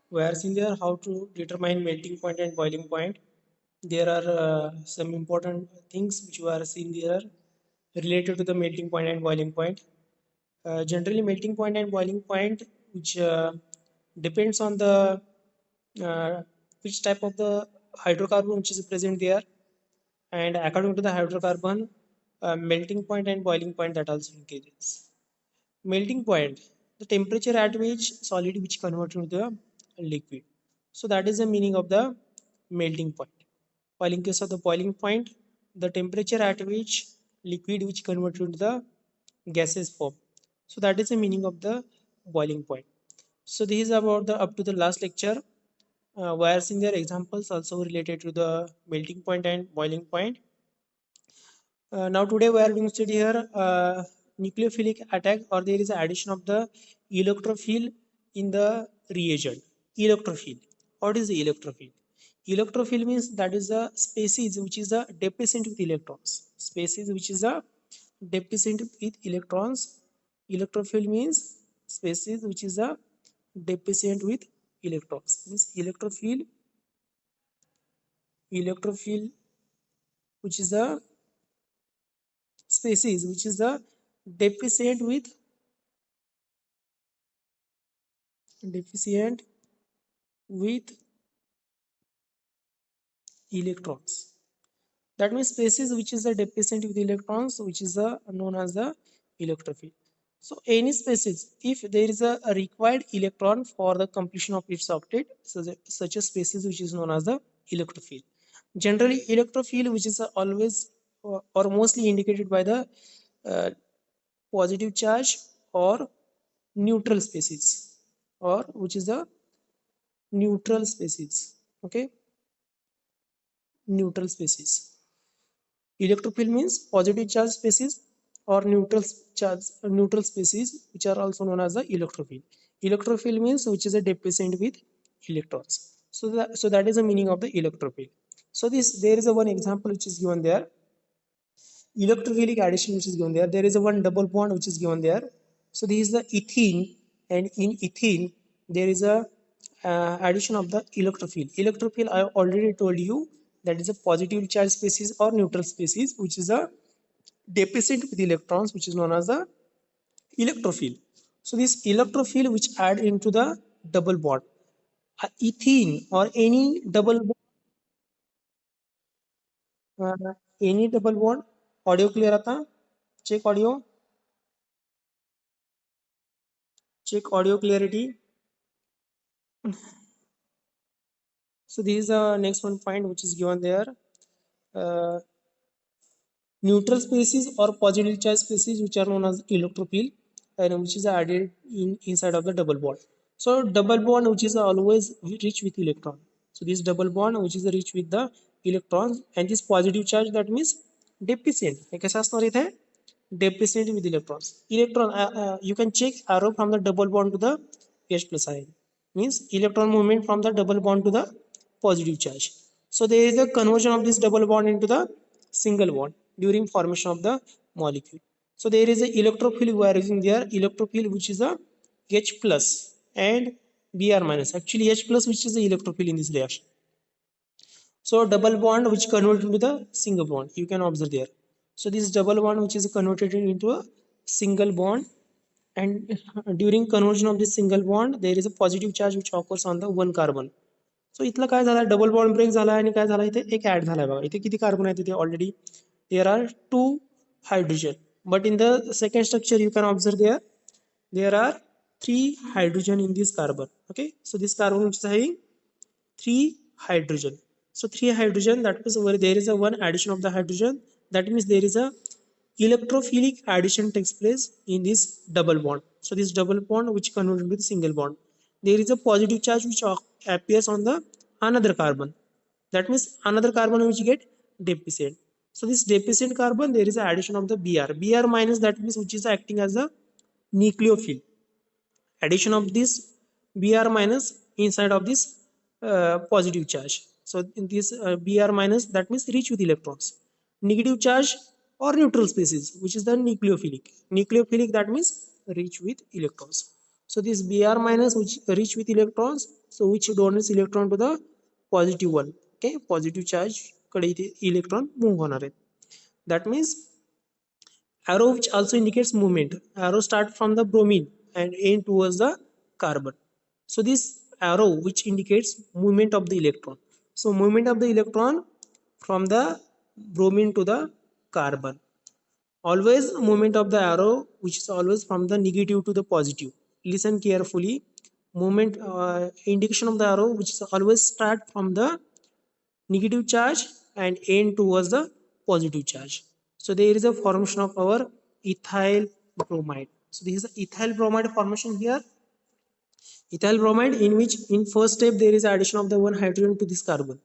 We are seeing there how to determine melting point and boiling point. There are some important things which we are seeing there related to the melting point and boiling point. Generally, melting point and boiling point, which depends on the uh, which type of the hydrocarbon which is present there, and according to the hydrocarbon, melting point and boiling point that also increases. Melting point, the temperature at which solid which convert into the liquid. So that is the meaning of the melting point. While in case of the boiling point, the temperature at which liquid which convert into the gaseous form. So that is the meaning of the boiling point. So this is about the up to the last lecture. Where in their examples also related to the melting point and boiling point. Now today we are going to study here nucleophilic attack, or there is addition of the electrophile in the reagent. Electrophile. What is the electrophile? Electrophile means that is a species which is a deficient with electrons. Species which is a deficient with electrons. Electrophile means species which is a deficient with electrons. Means electrophile which is a species which is a deficient deficient with electrons. That means species which is a deficient with electrons, which is known as the electrophile. So any species, if there is a required electron for the completion of its octet, such a species which is known as the electrophile. Generally, electrophile which is always or mostly indicated by the uh, positive charge or neutral species, or which is the neutral species. Okay, neutral species. Electrophile means positive charge species or neutral species, which are also known as the electrophile. Electrophile means which is a deficient with electrons. So that is the meaning of the electrophile. So this there is a one example which is given there. Electrophilic addition which is given there. There is a one double bond which is given there. So this is the ethene, and in ethene there is a addition of the electrophile. Electrophile I already told you that is a positive charge species or neutral species which is a deficient with electrons, which is known as the electrophile. So this electrophile which add into the double bond, ethene or uh, any double bond. Audio clear आता? Check audio. Check audio clarity. So this is the next one point which is given there. Uh, Neutral species or positive charge species which are known as electrophile, and which is added inside of the double bond. So double bond which is always rich with electron. So this double bond which is rich with the electrons, and this positive charge that means deficient. हे कैसा असणार इथे? Deficient with electrons. You can check arrow from the double bond to the H plus ion. Means electron movement from the double bond to the positive charge. So there is a conversion of this double bond into the single bond during formation of the molecule. So there is a electrophile we are using there, electrophile which is a H plus and Br minus. Actually H plus which is the electrophile in this reaction. So double bond which converted into the single bond, you can observe there. So this double bond which is converted into a single bond, and during conversion of this single bond there is a positive charge which occurs on the one carbon. सो इथलं काय झालं, double bond break झाला आणि काय झालं इथे एक add झालाय बघा. इथे किती कार्बन आहेत इथे already there are 2 hydrogen, but in the second structure you can observe there are 3 hydrogen in this carbon. Okay, so this carbon which is having 3 hydrogen. So 3 hydrogen, that means where there is a one addition of the hydrogen, that means there is a electrophilic addition takes place in this double bond. So this double bond which converted with single bond, there is a positive charge which appears on the another carbon. That means another carbon which get deficient. So this deficient carbon, there is a addition of the Br minus, that means which is acting as a nucleophile. Addition of this Br minus inside of this positive charge. So in this Br minus, that means rich with electrons. Negative charge or neutral species which is the nucleophilic, that means rich with electrons. So this Br minus which rich with electrons, so which donates electron to the positive one. Okay, positive charge कडे इथे electron move होणार आहे. That means arrow which also indicates movement. Arrow start from the bromine and aim towards the carbon. So this arrow which indicates movement of the electron. So movement of the electron from the bromine to the carbon. Always movement of the arrow which is always from the negative to the positive. Listen carefully. Movement indication of the arrow which is always start from the negative charge and end towards the positive charge. So there is a formation of our ethyl bromide. So this is the ethyl bromide formation here. Ethyl bromide in which in first step there is addition of the one hydrogen to this carbon,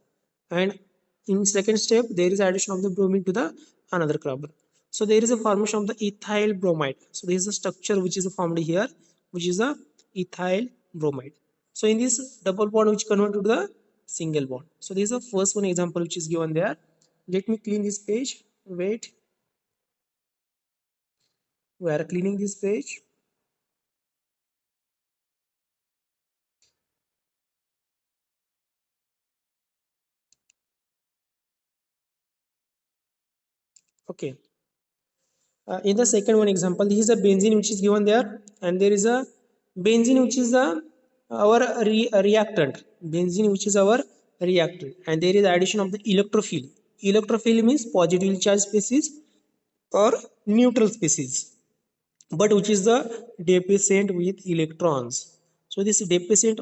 and in second step there is addition of the bromine to the another carbon. So there is a formation of the ethyl bromide. So this is a structure which is formed here, which is a ethyl bromide. So in this double bond which convert to the single bond. So this is the first one example which is given there. Let me clean this page. Wait, we are cleaning this page. Okay. In the second one example, this is a benzene which is given there, and there is a benzene which is our reactant. Benzene which is our reactant, and there is addition of the electrophile. Electrophile means positively charged species or neutral species, but which is the deficient with electrons. So this deficient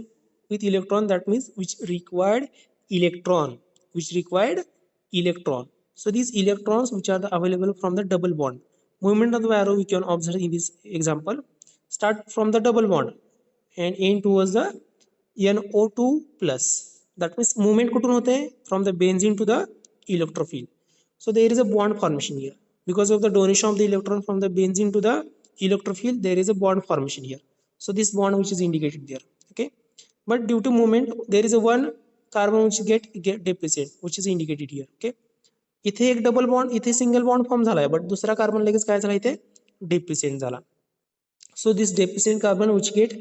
with electron, that means which required electron, which required electron. So these electrons which are available from the double bond. Movement of the arrow we can observe in this example. Start from the double bond and aim towards the NO2 plus. That means movement कुठून होते हैं? From the benzene to the electrophile. So there is a bond formation here. Because of the donation of the electron from the benzene to the electrophile, there is a bond formation here. So this bond which is indicated there. Okay. But due to movement, there is a one carbon which get deficient, which is indicated here. Okay. इथे एक double bond, इथे single bond form झालाय, but दुसरा carbon लगेच काय झाला, इथे deficient झाला. So this deficient carbon which get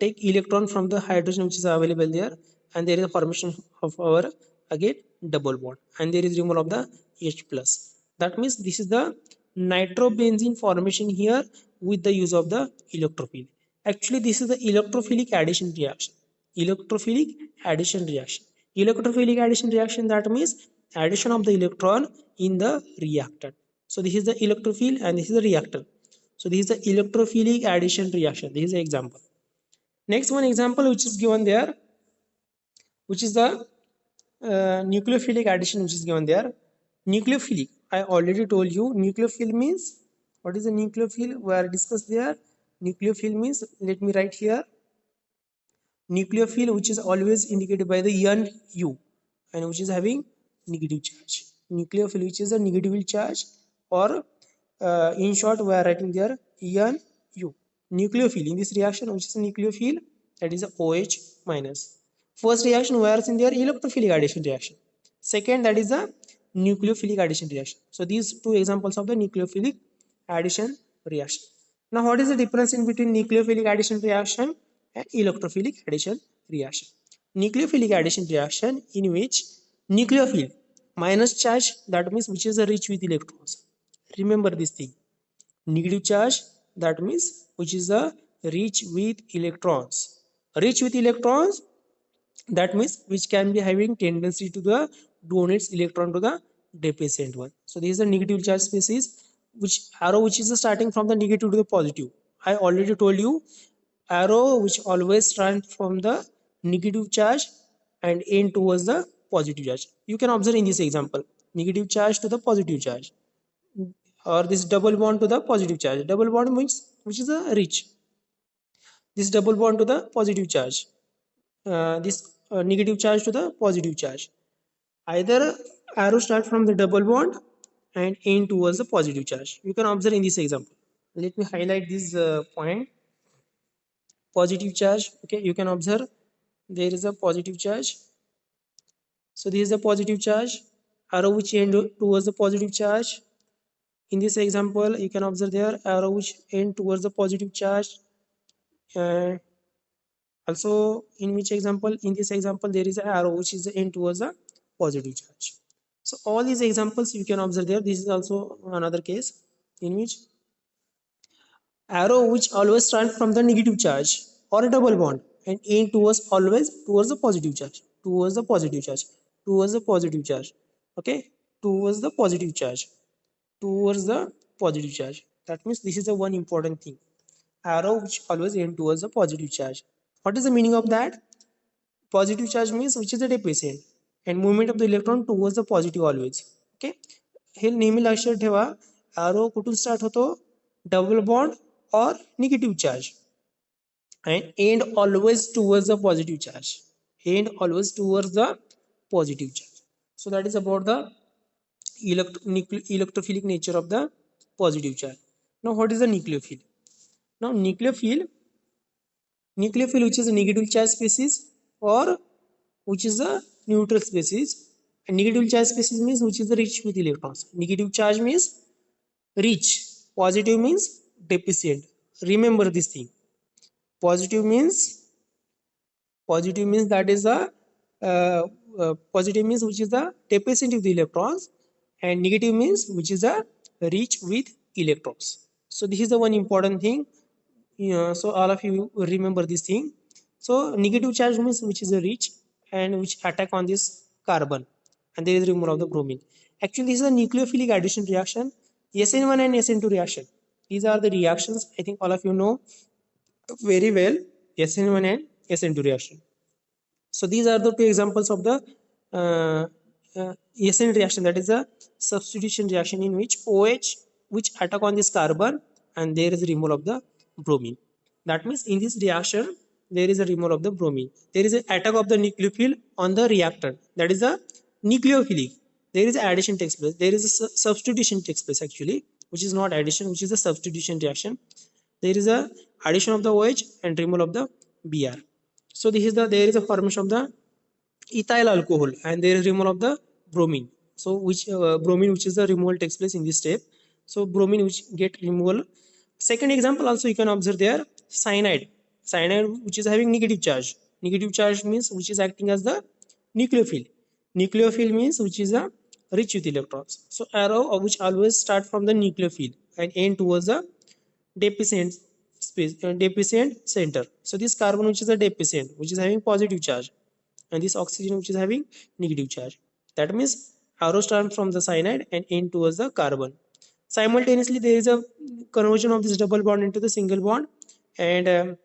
take electron from the hydrogen which is available there, and there is a formation of our again double bond, and there is removal of the H plus. That means this is the nitrobenzene formation here with the use of the electrophile. Actually this is the electrophilic addition reaction. Electrophilic addition reaction. Electrophilic addition reaction, that means addition of the electron in the reactant. So this is the electrophile and this is the reactant. So this is the electrophilic addition reaction. This is the example. Next one example which is given there, which is the nucleophilic addition which is given there. Nucleophilic, I already told you. Nucleophile means, what is the nucleophile? We are discussed there. Nucleophile means, let me write here. Nucleophile which is always indicated by the Nu and which is having negative charge. Nucleophile which is a negative charge, or in short we are writing there Nu. Nucleophile in this reaction which is a nucleophile, that is a OH minus. First reaction we are in there electrophilic addition reaction. Second, that is the nucleophilic addition reaction. So these two examples of the nucleophilic addition reaction. Now what is the difference in between nucleophilic addition reaction and electrophilic addition reaction? Nucleophilic addition reaction in which nucleophile minus charge, that means which is rich with electrons. Remember this thing. Negative charge, that means which is rich with electrons. Rich with electrons, that means which can be having tendency to the donates electron to the deficient one. So this is a negative charge species, which arrow which is starting from the negative to the positive. I already told you, arrow which always start from the negative charge and end towards the positive charge. You can observe in this example, negative charge to the positive charge, or this double bond to the positive charge. Double bond means which is a rich. This double bond to the positive charge. This negative charge to the positive charge. Either arrow start from the double bond and end towards the positive charge. You can observe in this example. Let me highlight this point. Positive charge. Okay, you can observe there is a positive charge. So this is a positive charge. Arrow which end towards the positive charge. In this example, you can observe there arrow which end towards the positive charge. Also, in which example, in this example there is an arrow which is aimed towards a positive charge. So all these examples you can observe there. This is also another case in which arrow which always start from the negative charge or a double bond and aim towards always towards the positive charge, towards the positive charge, towards the positive charge. Okay, towards the positive charge, towards the positive charge. That means this is the one important thing. Arrow which always aim towards the positive charge. What is the meaning of that? Positive charge means which is the deficient and movement of the electron towards the positive always. Okay, हे नेहमी लक्षात ठेवा. arrow कुठून start होतो? Double bond or negative charge and end always towards the positive charge, end always towards the positive charge. So that is about the electrophilic nature of the positive charge. Now what is the nucleophile? Now nucleophile which is a negative charge species or which is a neutral species. And negative charge species means which is rich with electrons. Negative charge means rich, positive means deficient. Remember this thing. Positive means that is a positive means which is the deficient of the electrons, and negative means which is a rich with electrons. So this is the one important thing. So all of you remember this thing. So negative charge means which is a rich and which attack on this carbon, and there is removal of the bromine. Actually, this is a nucleophilic addition reaction, SN1 and SN2 reaction. These are the reactions I think all of you know very well, SN1 and SN2 reaction. So these are the two examples of the uh, SN reaction, that is a substitution reaction in which OH which attack on this carbon and there is removal of the bromine. That means in this reaction there is a removal of the bromine. There is an attack of the nucleophile on the reactant, that is a nucleophilic. There is addition takes place. There is a substitution takes place actually, which is not addition, which is a substitution reaction. There is a addition of the OH and removal of the Br. So this is the there is a formation of the ethyl alcohol and there is removal of the bromine. So which bromine which is the removal takes place in this step. So bromine which get removal. Second example also you can observe there, cyanide. Cyanide which is having negative charge. Negative charge means which is acting as the nucleophile. Nucleophile means which is a rich with electrons. So arrow which always start from the nucleophile and end towards the deficient space, deficient center. So this carbon which is a deficient which is having positive charge and this oxygen which is having negative charge. That means arrow start from the cyanide and end towards the carbon. Simultaneously there is a conversion of this double bond into the single bond and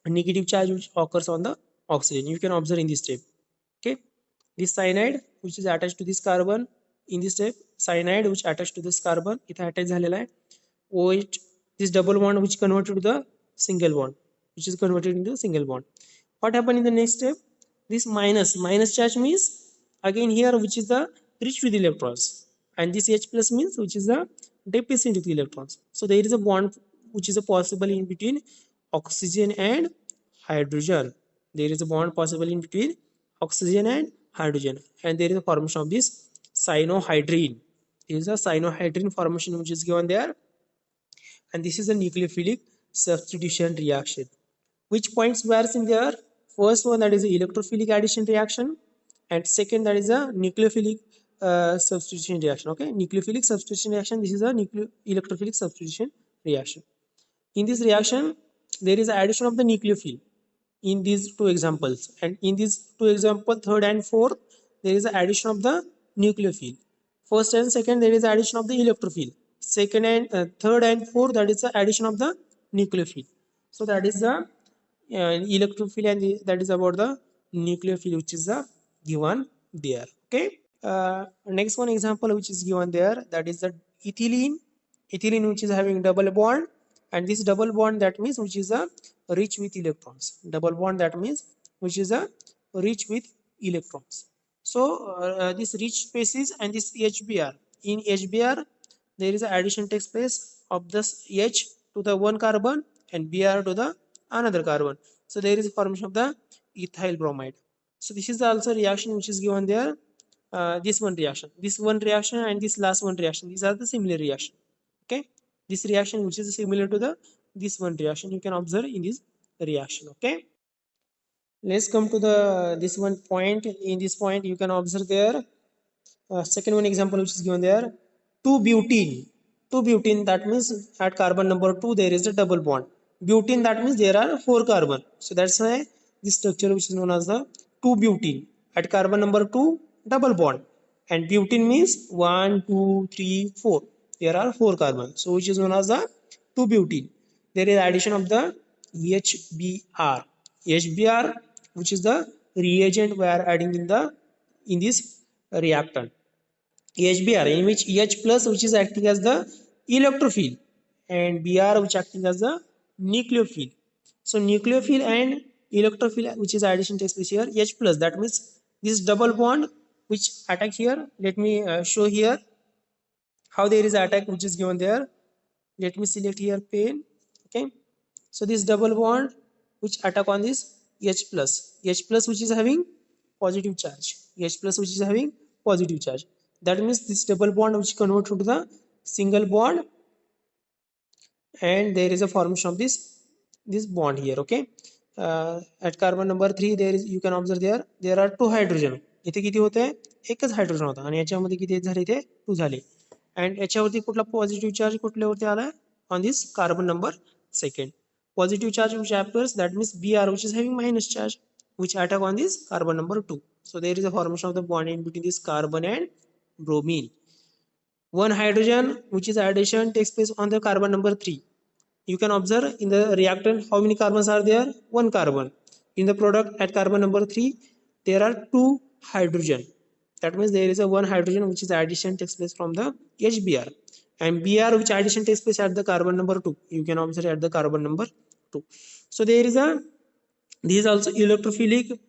negative charge which occurs on the oxygen. You can observe in this step. Okay, this cyanide which is attached to this carbon in this step, cyanide which attached to this carbon इथे attach झालेला आहे. OH, this double bond which converted to the single bond, which is converted into a single bond. What happened in the next step? This minus charge means again here which is the rich with electrons, and this H plus means which is the deficient with electrons. So there is a bond which is a possible in between oxygen and hydrogen. There is a bond possible in between oxygen and hydrogen, and there is a formation of this cyanohydrine. There is a cyanohydrine formation which is given there, and this is a nucleophilic substitution reaction. Which points were in there? First one, that is the electrophilic addition reaction, and second, that is a nucleophilic substitution reaction. Okay, nucleophilic substitution reaction, this is a electrophilic substitution reaction. In this reaction there is addition of the nucleophile in these two examples, and in these two examples, third and fourth, there is addition of the nucleophile. First and second, there is addition of the electrophile. Second and third and fourth, that is the addition of the nucleophile. So that is the electrophile, and that is about the nucleophile which is given there. Okay, next one example which is given there, that is the ethylene. Ethylene which is having double bond, and this double bond, that means which is a rich with electrons. Double bond, that means which is a rich with electrons. So this rich species and this HBr, in HBr there is a addition takes place of this H to the one carbon and Br to the another carbon. So there is a formation of the ethyl bromide. So this is also reaction which is given there. This one reaction and this last one reaction, these are the similar reaction. Okay, this reaction which is similar to the this one reaction you can observe in this reaction. Okay, Let's come to the this one point. In this point you can observe there second one example which is given there, 2 butene. 2 butene, that means at carbon number 2 there is a double bond. Butene, that means there are 4 carbon, so that's why this structure which is known as the 2 butene. At carbon number 2 double bond, and butene means 1 2 3 4, there are 4 carbon, so which is known as the 2 butene. There is addition of the HBr. HBr, which is the reagent we are adding in this reactant. HBr, in which H plus which is acting as the electrophile, and Br which acting as the nucleophile. So nucleophile and electrophile which is addition takes place here, H plus, that means this double bond which attack here. Let me show here how there is attack which is given there. Let me select here pen. Okay, so this double bond which attack on this H plus, H plus which is having positive charge, H plus which is having positive charge. That means this double bond which convert to the single bond, and there is a formation of this bond here. Okay, at carbon number 3 there is, you can observe there are 2 hydrogen. इथे किती होते, एकच hydrogen होता, आणि याच्यामध्ये किती झाले, इथे 2 झाले. अँड याच्यावरती कुठला पॉझिटिव्ह चार्ज कुठल्यावरती आला, on this carbon number second. Positive charge which appears, that means Br which is having minus charge which attack on this carbon number 2. So there is a formation of the bond in between this carbon and bromine. One hydrogen which is addition takes place on the carbon number 3. You can observe in the reactant how many carbons are there, 1 carbon. In the product at carbon number 3 there are 2 hydrogen. That means there is a 1 hydrogen which is addition takes place from the HBr, and Br which addition takes place at the carbon number 2. You can observe at the carbon number 2. So there is a, this is also electrophilic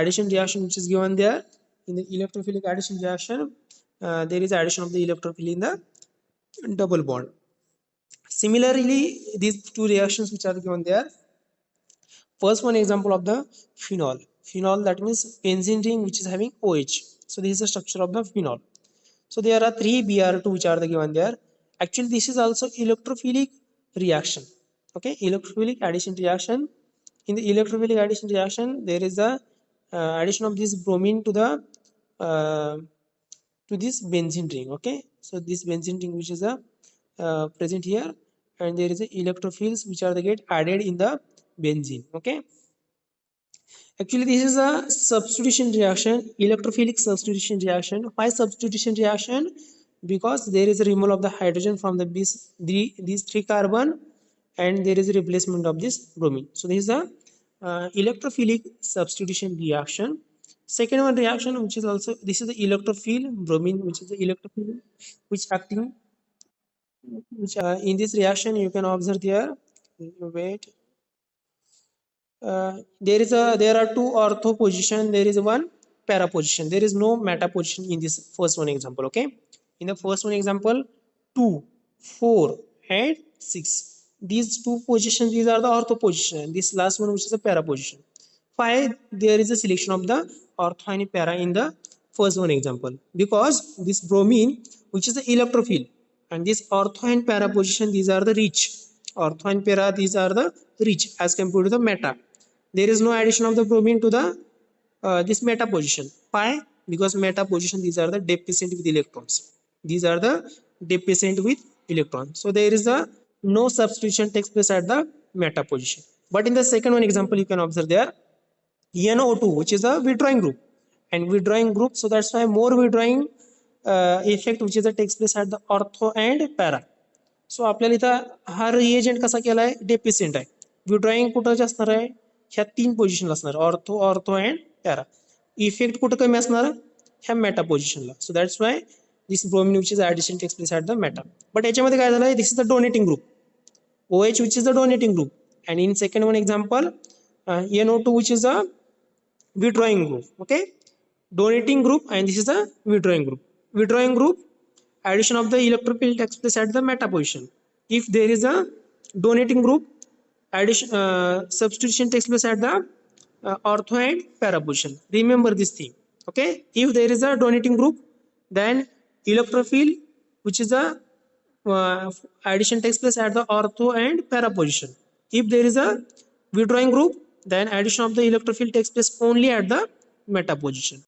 addition reaction which is given there. In the electrophilic addition reaction there is addition of the electrophile in the double bond. Similarly, these two reactions which are given there, first one example of the phenol. Phenol, that means benzene ring which is having OH. So this is the structure of the phenol. So there are 3 Br2 which are the given there. Actually this is also electrophilic reaction. Okay, electrophilic addition reaction. In the electrophilic addition reaction there is a addition of this bromine to this benzene ring. Okay, so this benzene ring which is a present here, and there is a electrophiles which are the get added in the benzene. Okay, actually this is a substitution reaction, electrophilic substitution reaction. Why substitution reaction? Because there is a removal of the hydrogen from these 3 carbon, and there is a replacement of this bromine. So this is a electrophilic substitution reaction. Second one reaction which is also, this is the electrophile bromine which is the electrophile which acting, which in this reaction you can observe there, wait, there are 2 ortho position, there is one para position, there is no meta position in this first one example. Okay, in the first one example 2 4 and 6, these 2 positions, these are the ortho position, this last one which is a para position. Why there is a selection of the ortho and para in the first one example? Because this bromine which is the electrophile, and this ortho and para position, these are the rich. Ortho and para, these are the rich as compared to the meta. There is no addition of the bromine to the this meta position. Why? Because meta position, these are the deficient with electrons, these are the deficient with electrons, so there is a no substitution takes place at the meta position. But in the second one example you can observe there NO2 which is a withdrawing group, and withdrawing group, so that's why more withdrawing effect which is a takes place at the ortho and para. सो आपल्याला इथं हा reagent कसा केलाय, deficient आहे. Withdrawing कुठं असणार आहे, ह्या 3 पोझिशनला असणार, ortho ortho and para. Effect कुठं कमी असणार, ह्या मेटा पोझिशनला. So that's why this bromine which is addition takes place at the meta. But याच्यामध्ये काय झालंय, this is the donating group, OH which is the donating group, and in second one example NO2 which is a withdrawing group. Okay, donating group and this is a withdrawing group. Withdrawing group, addition of the electrophile takes place at the meta position. If there is a donating group, addition substitution takes place at the ortho and para position. Remember this thing. Okay, if there is a donating group, then electrophile which is a addition takes place at the ortho and para position. If there is a withdrawing group, then addition of the electrophile takes place only at the meta position.